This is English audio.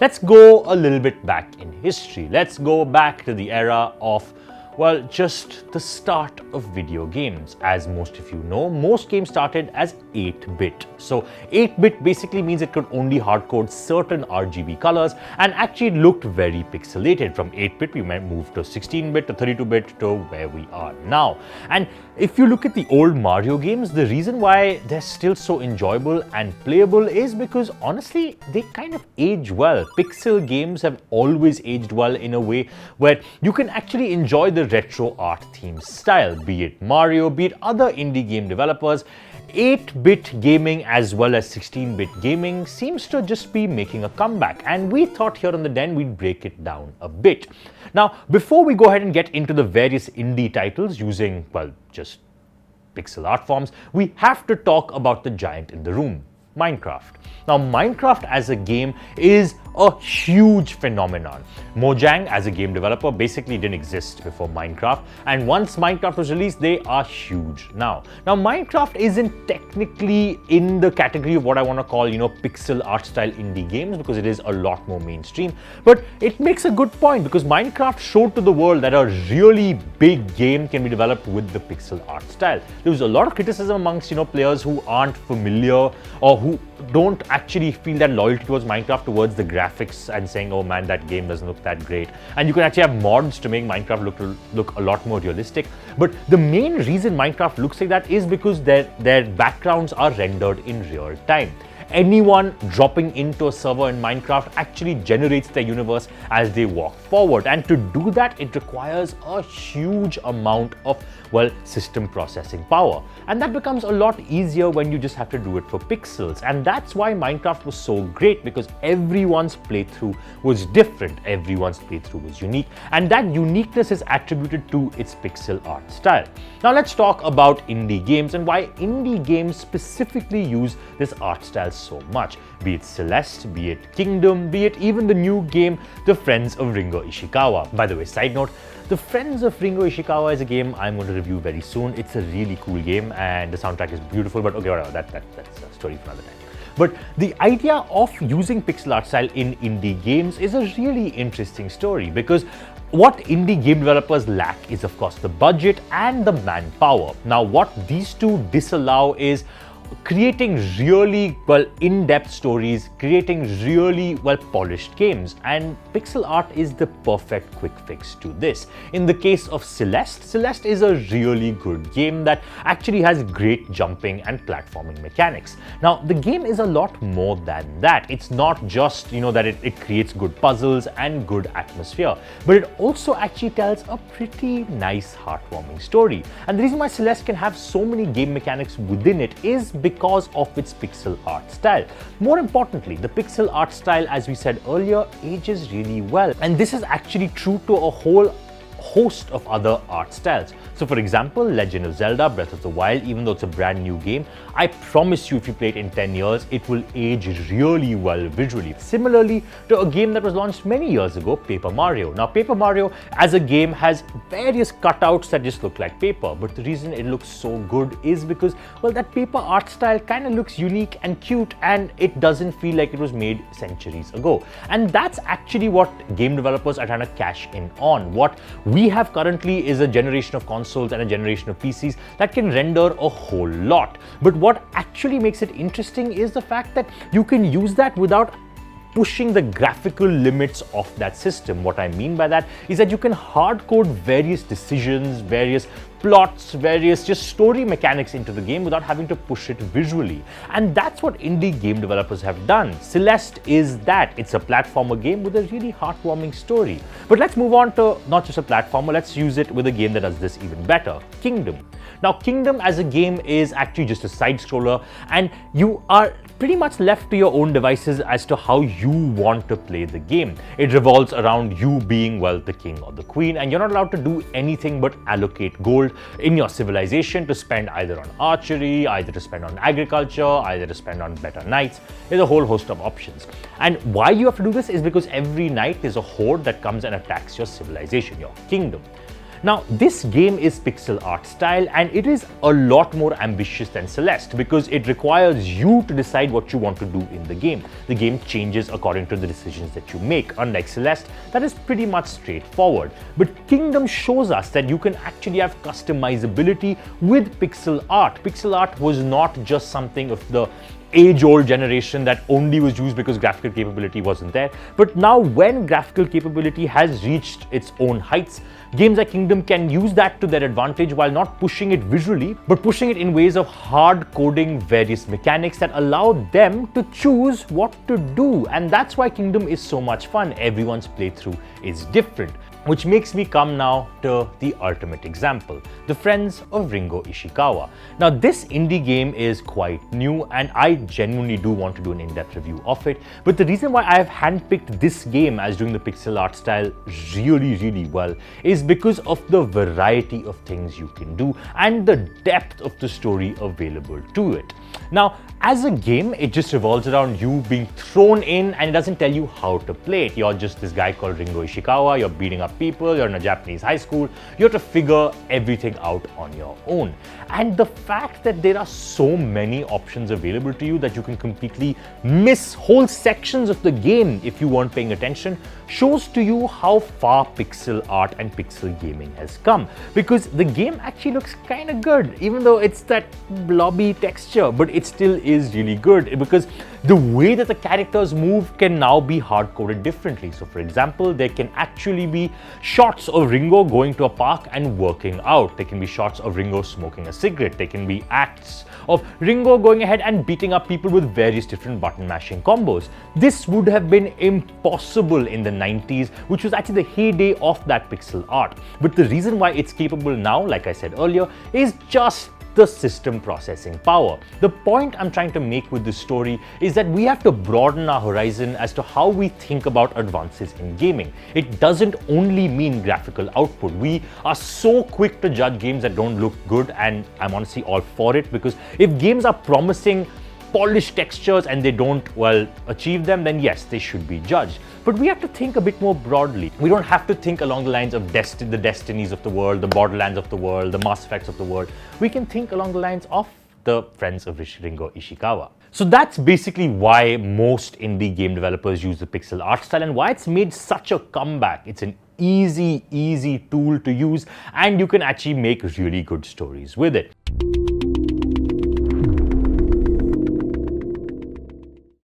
let's go a little bit back in history. Let's go back to the era of, well, just the start of video games. As most of you know, most games started as 8-bit. So 8-bit basically means it could only hardcode certain RGB colors, and actually it looked very pixelated. From 8-bit we might move to 16-bit to 32-bit to where we are now. And if you look at the old Mario games, the reason why they're still so enjoyable and playable is because honestly they kind of age well. Pixel games have always aged well in a way where you can actually enjoy the retro art theme style, be it Mario, be it other indie game developers. 8-bit gaming as well as 16-bit gaming seems to just be making a comeback, and we thought here on the Den we'd break it down a bit. Now, before we go ahead and get into the various indie titles using, well, just pixel art forms, we have to talk about the giant in the room, Minecraft. Now, Minecraft as a game is a huge phenomenon. Mojang as a game developer basically didn't exist before Minecraft, and once Minecraft was released, they are huge now. Now, Minecraft isn't technically in the category of what I want to call, pixel art style indie games, because it is a lot more mainstream, but it makes a good point because Minecraft showed to the world that a really big game can be developed with the pixel art style. There was a lot of criticism amongst, players who aren't familiar or who don't actually feel that loyalty towards Minecraft towards the graphics and saying, oh man, that game doesn't look that great. And you can actually have mods to make Minecraft look a lot more realistic. But the main reason Minecraft looks like that is because their backgrounds are rendered in real time. Anyone dropping into a server in Minecraft actually generates their universe as they walk forward, and to do that it requires a huge amount of, well, system processing power, and that becomes a lot easier when you just have to do it for pixels. And that's why Minecraft was so great, because everyone's playthrough was different, everyone's playthrough was unique, and that uniqueness is attributed to its pixel art style. Now let's talk about indie games and why indie games specifically use this art style so much, be it Celeste, be it Kingdom, be it even the new game The Friends of Ringo Ishikawa. By the way, side note, The Friends of Ringo Ishikawa is a game I'm going to review very soon. It's a really cool game and the soundtrack is beautiful, but okay, whatever, that's a story for another time. But the idea of using pixel art style in indie games is a really interesting story, because what indie game developers lack is, of course, the budget and the manpower. Now, what these two disallow is creating really, well, in-depth stories, creating really well-polished games, and pixel art is the perfect quick fix to this. In the case of Celeste, Celeste is a really good game that actually has great jumping and platforming mechanics. Now, the game is a lot more than that. It's not just, that it creates good puzzles and good atmosphere, but it also actually tells a pretty nice, heartwarming story. And the reason why Celeste can have so many game mechanics within it is because of its pixel art style. More importantly, the pixel art style, as we said earlier, ages really well. And this is actually true to a whole host of other art styles. So for example, Legend of Zelda Breath of the Wild, even though it's a brand new game, I promise you if you play it in 10 years, it will age really well visually. Similarly to a game that was launched many years ago, Paper Mario. Now, Paper Mario as a game has various cutouts that just look like paper, but the reason it looks so good is because, well, that paper art style kind of looks unique and cute, and it doesn't feel like it was made centuries ago. And that's actually what game developers are trying to cash in on. What we have currently is a generation of consoles and a generation of PCs that can render a whole lot. But what actually makes it interesting is the fact that you can use that without pushing the graphical limits of that system. What I mean by that is that you can hard code various decisions, various plots, various just story mechanics into the game without having to push it visually. And that's what indie game developers have done. Celeste is that. It's a platformer game with a really heartwarming story. But let's move on to not just a platformer, let's use it with a game that does this even better, Kingdom. Now, Kingdom as a game is actually just a side scroller, and you are pretty much left to your own devices as to how you want to play the game. It revolves around you being, well, the king or the queen, and you're not allowed to do anything but allocate gold in your civilization to spend either on archery, either to spend on agriculture, either to spend on better knights. There's a whole host of options. And why you have to do this is because every night there's a horde that comes and attacks your civilization, your kingdom. Now, this game is pixel art style, and it is a lot more ambitious than Celeste because it requires you to decide what you want to do in the game. The game changes according to the decisions that you make. Unlike Celeste, that is pretty much straightforward. But Kingdom shows us that you can actually have customizability with pixel art. Pixel art was not just something of the age-old generation that only was used because graphical capability wasn't there. But now when graphical capability has reached its own heights, games like Kingdom can use that to their advantage while not pushing it visually, but pushing it in ways of hard coding various mechanics that allow them to choose what to do. And that's why Kingdom is so much fun. Everyone's playthrough is different. Which makes me come now to the ultimate example, The Friends of Ringo Ishikawa. Now, this indie game is quite new and I genuinely do want to do an in-depth review of it. But the reason why I have handpicked this game as doing the pixel art style really well is because of the variety of things you can do and the depth of the story available to it. Now, as a game, it just revolves around you being thrown in and it doesn't tell you how to play it. You're just this guy called Ringo Ishikawa, you're beating up people, you're in a Japanese high school, you have to figure everything out on your own. And the fact that there are so many options available to you that you can completely miss whole sections of the game if you weren't paying attention shows to you how far pixel art and pixel gaming has come. Because the game actually looks kind of good, even though it's that blobby texture, but it still is really good because the way that the characters move can now be hard-coded differently. So for example, there can actually be shots of Ringo going to a park and working out. There can be shots of Ringo smoking a cigarette. There can be acts of Ringo going ahead and beating up people with various different button mashing combos. This would have been impossible in the 90s, which was actually the heyday of that pixel art. But the reason why it's capable now, like I said earlier, is just the system processing power. The point I'm trying to make with this story is that we have to broaden our horizon as to how we think about advances in gaming. It doesn't only mean graphical output. We are so quick to judge games that don't look good, and I'm honestly all for it because if games are promising polished textures and they don't, well, achieve them, then yes, they should be judged. But we have to think a bit more broadly. We don't have to think along the lines of the Destinies of the world, the Borderlands of the world, the Mass Effects of the world. We can think along the lines of the Friends of Ringo Ishikawa. So that's basically why most indie game developers use the pixel art style and why it's made such a comeback. It's an easy tool to use and you can actually make really good stories with it.